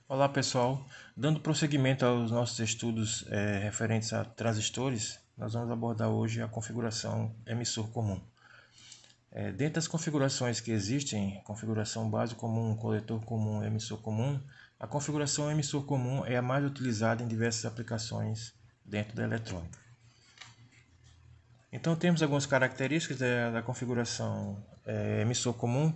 Olá pessoal, dando prosseguimento aos nossos estudos referentes a transistores, nós vamos abordar hoje a configuração emissor comum. Dentro das configurações que existem, configuração base comum, coletor comum, emissor comum, a configuração emissor comum é a mais utilizada em diversas aplicações dentro da eletrônica. Então temos algumas características da configuração emissor comum.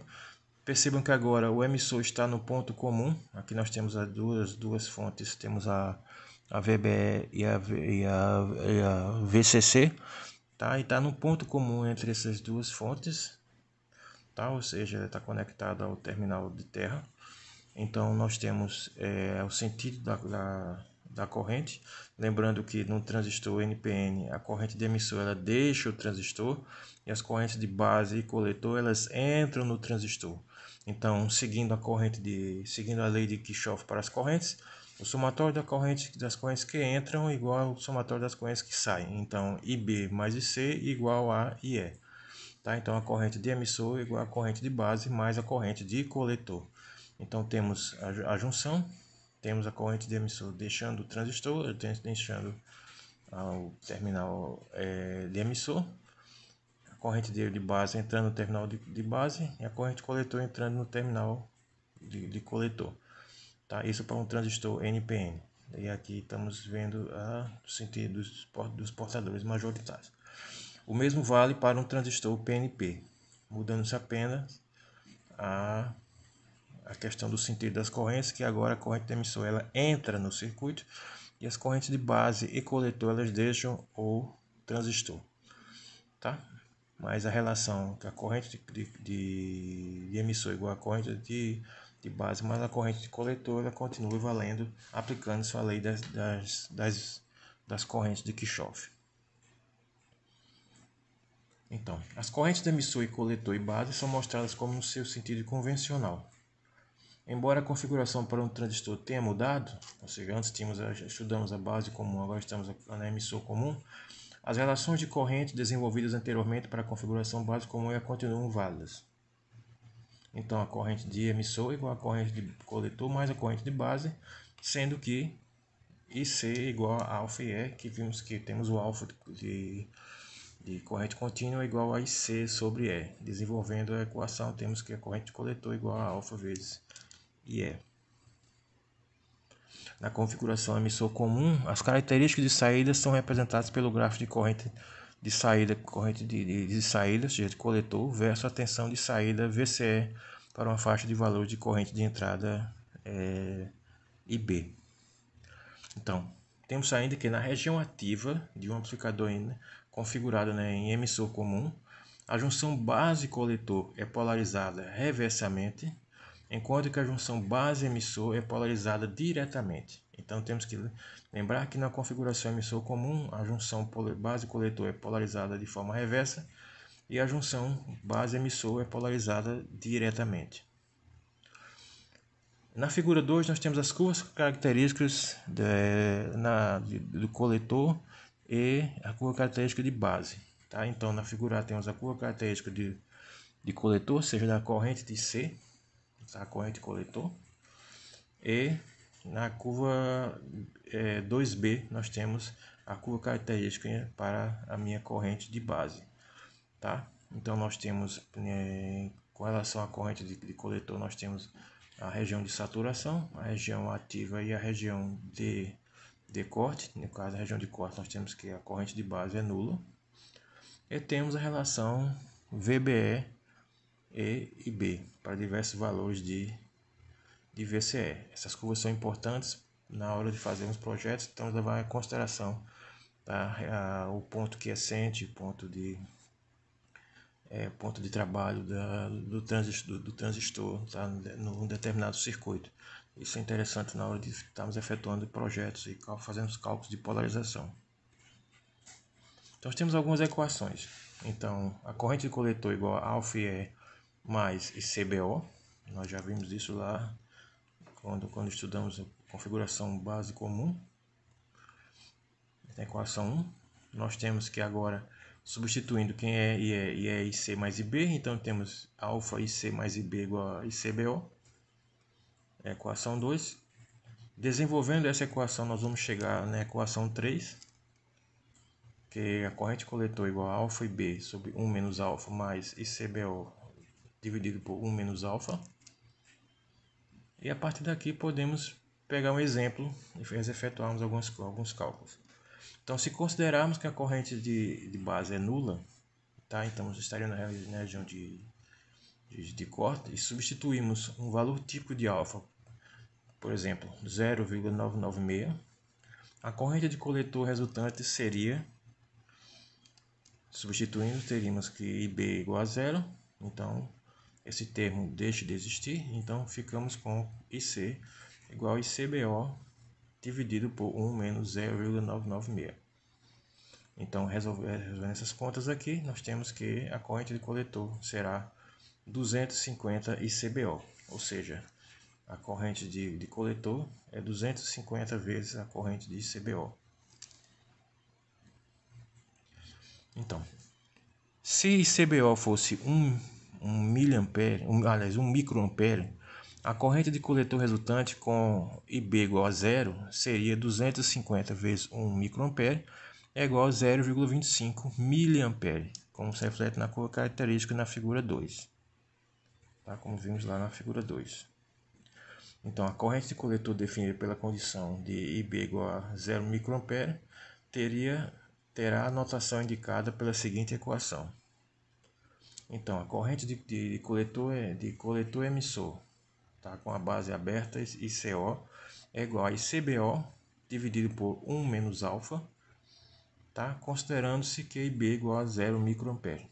Percebam que agora o emissor está no ponto comum. Aqui nós temos as duas fontes, temos a VBE e a VCC, tá? E está no ponto comum entre essas duas fontes, tá? Ou seja, está conectado ao terminal de terra. Então nós temos o sentido da corrente. Lembrando que no transistor NPN a corrente de emissor ela deixa o transistor e as correntes de base e coletor elas entram no transistor. Então, seguindo a lei de Kirchhoff para as correntes, o somatório das correntes que entram é igual ao somatório das correntes que saem. Então, IB mais IC igual a IE. Tá? Então, a corrente de emissor é igual à corrente de base mais a corrente de coletor. Então, temos a junção, temos a corrente de emissor deixando o transistor, deixando o terminal de emissor, a corrente de base entrando no terminal de base e a corrente coletor entrando no terminal de coletor. Tá? Isso para um transistor NPN. E aqui estamos vendo o sentido dos portadores majoritários. O mesmo vale para um transistor PNP, mudando-se apenas a questão do sentido das correntes, que agora a corrente de emissor ela entra no circuito e as correntes de base e coletor elas deixam o transistor, tá? Mas a relação que a corrente de emissor é igual à corrente de base mais a corrente de coletor ela continua valendo, aplicando-se a lei das correntes de Kirchhoff. Então, as correntes de emissor e coletor e base são mostradas como no seu sentido convencional. Embora a configuração para um transistor tenha mudado, ou seja, antes estudamos a base comum, agora estamos na emissor comum, as relações de corrente desenvolvidas anteriormente para a configuração base comum continuam válidas. Então, a corrente de emissor é igual à corrente de coletor mais a corrente de base, sendo que IC é igual a alfa e E, que vimos que temos o alfa de corrente contínua igual a IC sobre E. Desenvolvendo a equação, temos que a corrente de coletor é igual a alfa vezes IE. Na configuração emissor comum, as características de saída são representadas pelo gráfico de corrente de saída, corrente de saída, ou seja, de coletor, versus a tensão de saída VCE para uma faixa de valor de corrente de entrada IB. Então, temos ainda que na região ativa de um amplificador configurado em emissor comum, a junção base-coletor é polarizada reversamente, enquanto que a junção base-emissor é polarizada diretamente. Então temos que lembrar que na configuração emissor comum, a junção base-coletor é polarizada de forma reversa e a junção base-emissor é polarizada diretamente. Na figura 2 nós temos as curvas características do coletor e a curva característica de base. Tá? Então na figura A temos a curva característica de coletor, seja da corrente de C, a corrente coletor, e na curva 2B nós temos a curva característica para a minha corrente de base, tá? Então nós temos com relação à corrente de coletor nós temos a região de saturação, a região ativa e a região de corte. No caso, a região de corte nós temos que a corrente de base é nula e temos a relação VBE e IB para diversos valores de VCE. Essas curvas são importantes na hora de fazermos projetos, então levar em consideração o ponto quiescente, ponto de trabalho do transistor tá, num determinado circuito. Isso é interessante na hora de estarmos efetuando projetos e fazendo os cálculos de polarização. Então temos algumas equações. Então a corrente de coletor é igual a alfa E mais ICBO. Nós já vimos isso lá quando estudamos a configuração base comum. na equação 1, nós temos que agora, substituindo quem é IC mais IB, então temos alfa IC mais IB igual a ICBO, é a equação 2. Desenvolvendo essa equação, nós vamos chegar na equação 3, que a corrente coletor é igual a alfa IB sobre 1 menos alfa mais ICBO dividido por 1 menos alfa. E a partir daqui podemos pegar um exemplo e efetuarmos alguns cálculos. Então, se considerarmos que a corrente de base é nula, tá? Então estaríamos na região de corte e substituímos um valor típico de alfa, por exemplo, 0,996. A corrente de coletor resultante seria, substituindo, teríamos que IB igual a zero, então esse termo deixa de existir, então ficamos com IC igual a ICBO dividido por 1 menos 0,996. Então, resolvendo essas contas aqui, nós temos que a corrente de coletor será 250 ICBO, ou seja, a corrente de coletor é 250 vezes a corrente de ICBO. Então, se ICBO fosse 1 miliampere, aliás, 1 microampere, a corrente de coletor resultante com IB igual a zero seria 250 vezes 1 microampere é igual a 0,25 miliampere, como se reflete na característica na figura 2. Tá? Como vimos lá na figura 2. Então, a corrente de coletor definida pela condição de IB igual a 0 microampere terá a notação indicada pela seguinte equação. Então, a corrente de coletor emissor, tá, com a base aberta ICO é igual a ICBO dividido por 1 menos alfa, tá, considerando-se que IB é igual a 0 microampere.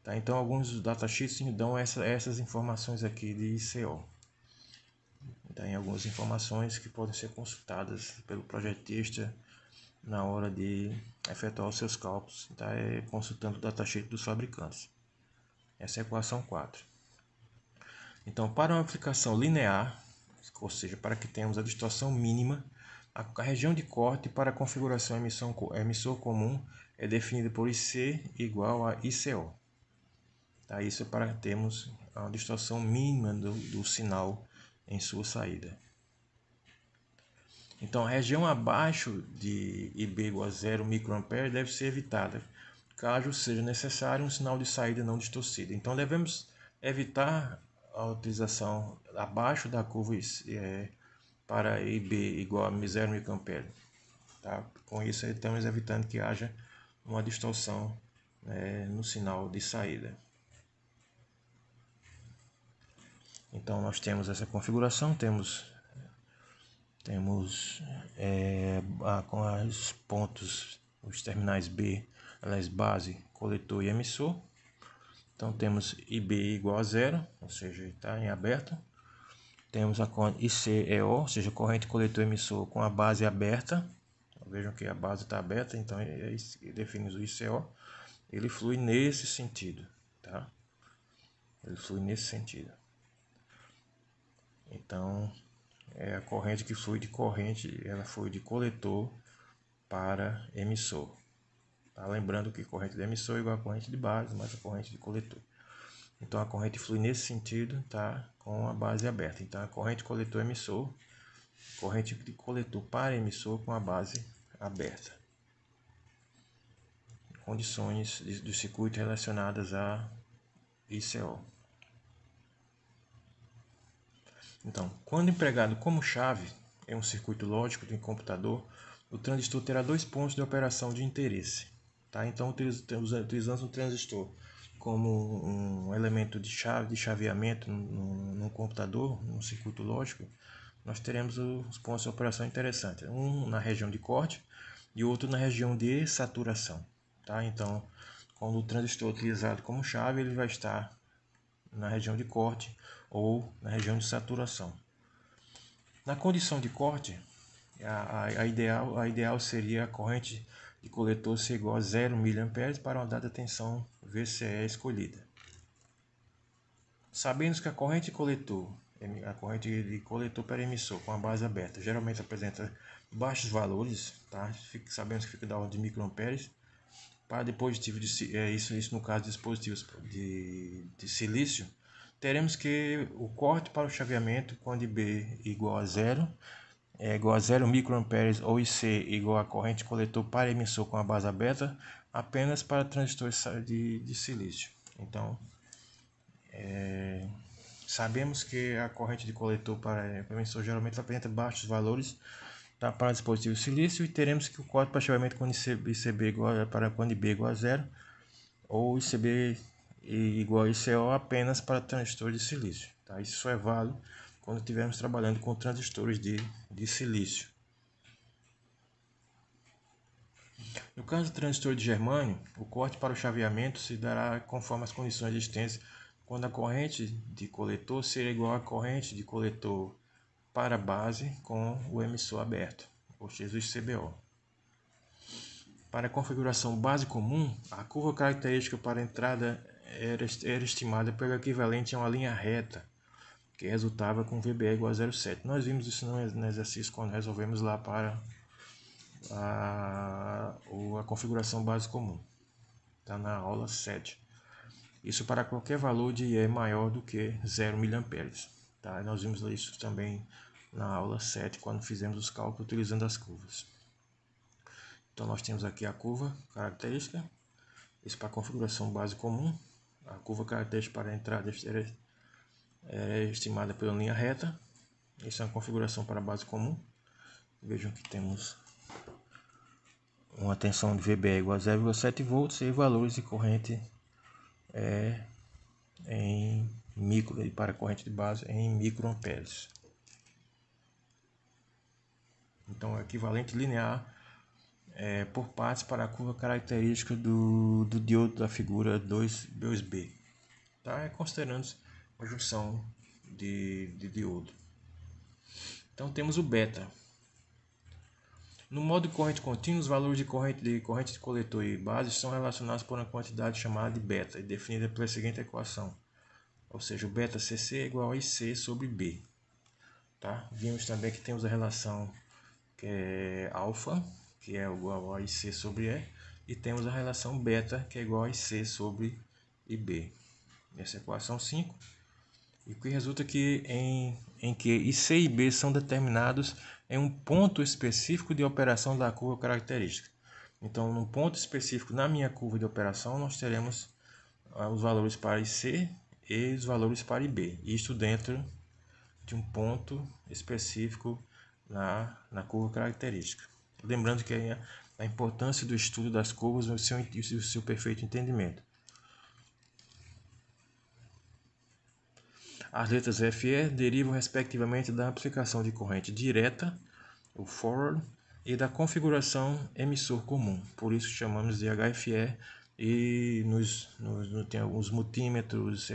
Tá, então, alguns datasheets dão essas informações aqui de ICO. Tem algumas informações que podem ser consultadas pelo projetista na hora de efetuar os seus cálculos, tá? Consultando o datasheet dos fabricantes. Essa é a equação 4. Então, para uma aplicação linear, ou seja, para que tenhamos a distorção mínima, a região de corte para a configuração emissor comum é definida por IC igual a ICO. Tá? Isso é para termos a distorção mínima do sinal em sua saída. Então, a região abaixo de IB igual a 0 microampere deve ser evitada, caso seja necessário um sinal de saída não distorcido. Então, devemos evitar a utilização abaixo da curva para IB igual a 0 microampere. Tá? Com isso, estamos evitando que haja uma distorção no sinal de saída. Então, nós temos essa configuração, temos com os pontos, os terminais B, aliás, base, coletor e emissor. Então temos IB igual a zero, ou seja, está em aberto. Temos a ICEO, ou seja, corrente coletor emissor com a base aberta. Vejam que a base está aberta, então definimos o ICO. Ele flui nesse sentido, tá? Ele flui nesse sentido. Então, é a corrente que flui ela flui de coletor para emissor. Tá? Lembrando que corrente de emissor é igual a corrente de base mais a corrente de coletor. Então a corrente flui nesse sentido, tá? Com a base aberta. Então a corrente coletor-emissor, corrente de coletor para emissor com a base aberta. Condições do circuito relacionadas a ICO. Então, quando empregado como chave em um circuito lógico de um computador, o transistor terá dois pontos de operação de interesse. Tá? Então, utilizando o transistor como um elemento de chaveamento num computador, num circuito lógico, nós teremos os pontos de operação interessantes. Um na região de corte e outro na região de saturação. Tá? Então, quando o transistor é utilizado como chave, ele vai estar na região de corte ou na região de saturação. Na condição de corte, a ideal seria a corrente de coletor ser igual a 0 mA para uma dada tensão VCE escolhida. Sabendo que a corrente de coletor para emissor com a base aberta geralmente apresenta baixos valores, tá? Sabemos que fica da ordem de microamperes. Para dispositivo isso no caso de dispositivos de silício, teremos que o corte para o chaveamento quando IB igual a zero, é igual a 0 microamperes ou IC igual a corrente coletor para emissor com a base beta, apenas para transistores de silício. Então, sabemos que a corrente de coletor para emissor geralmente apresenta baixos valores, tá, para dispositivo silício, e teremos que o corte para chaveamento quando ICB para quando IB igual a zero, ou ICB igual a ICO apenas para transistores de silício. Tá? Isso só é válido quando estivermos trabalhando com transistores de silício. No caso do transistor de germânio, o corte para o chaveamento se dará conforme as condições existentes, quando a corrente de coletor será igual à corrente de coletor para a base com o emissor aberto, ou seja, o CBO. Para a configuração base comum, a curva característica para a entrada era estimada pelo equivalente a uma linha reta, que resultava com VBE igual a 0,7. Nós vimos isso no exercício quando resolvemos lá para a configuração base comum. Está na aula 7. Isso para qualquer valor de E maior do que 0 mA. Tá? Nós vimos isso também na aula 7, quando fizemos os cálculos utilizando as curvas. Então nós temos aqui a curva característica, isso para a configuração base comum. A curva característica para a entrada é estimada pela linha reta. Isso é uma configuração para a base comum. Vejam que temos uma tensão de VBE igual a 0,7 volts e valores de corrente em micro, e para a corrente de base em microamperes. Então é equivalente linear por partes para a curva característica do diodo da figura 2B. Tá? Considerando a junção de diodo. Então temos o beta. No modo de corrente contínua, os valores de corrente de coletor e base são relacionados por uma quantidade chamada de beta, definida pela seguinte equação. Ou seja, o beta CC é igual a IC sobre B. Tá? Vimos também que temos a relação que é alfa, que é igual a IC sobre E, e temos a relação beta, que é igual a IC sobre IB. Essa é a equação 5. E o que resulta que em que IC e B são determinados em um ponto específico de operação da curva característica. Então, num ponto específico na minha curva de operação, nós teremos os valores para IC e os valores para IB. Isto dentro de um ponto específico na curva característica. Lembrando que a importância do estudo das curvas e o seu perfeito entendimento. As letras F e E derivam respectivamente da aplicação de corrente direta, o forward, e da configuração emissor comum. Por isso chamamos de HFE, e tem alguns multímetros,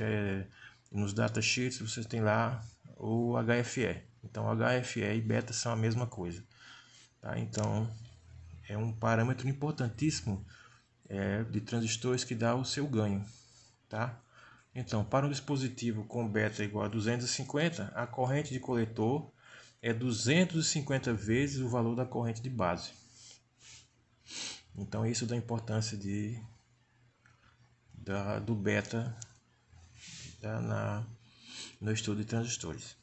nos datasheets você tem lá o HFE. Então HFE e beta são a mesma coisa. Tá? Então é um parâmetro importantíssimo de transistores que dá o seu ganho. Tá? Então, para um dispositivo com beta igual a 250, a corrente de coletor é 250 vezes o valor da corrente de base. Então, isso dá importância do beta no estudo de transistores.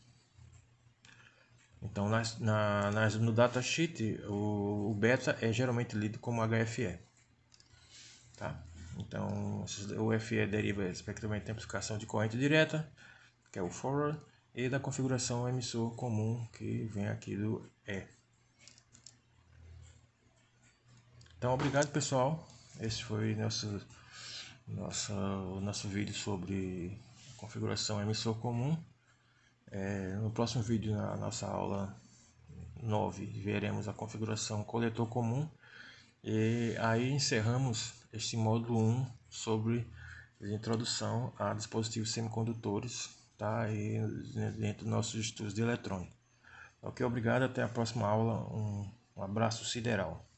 Então, no datasheet, o beta é geralmente lido como HFE. Tá? Então, o FE deriva respectivamente da amplificação de corrente direta, que é o forward, e da configuração emissor comum, que vem aqui do E. Então, obrigado pessoal. Esse foi o nosso vídeo sobre configuração emissor comum. No próximo vídeo, na nossa aula 9, veremos a configuração coletor comum. E aí encerramos este módulo 1 sobre a introdução a dispositivos semicondutores, tá? E dentro dos nossos estudos de eletrônica. Ok, obrigado, até a próxima aula. Um abraço sideral.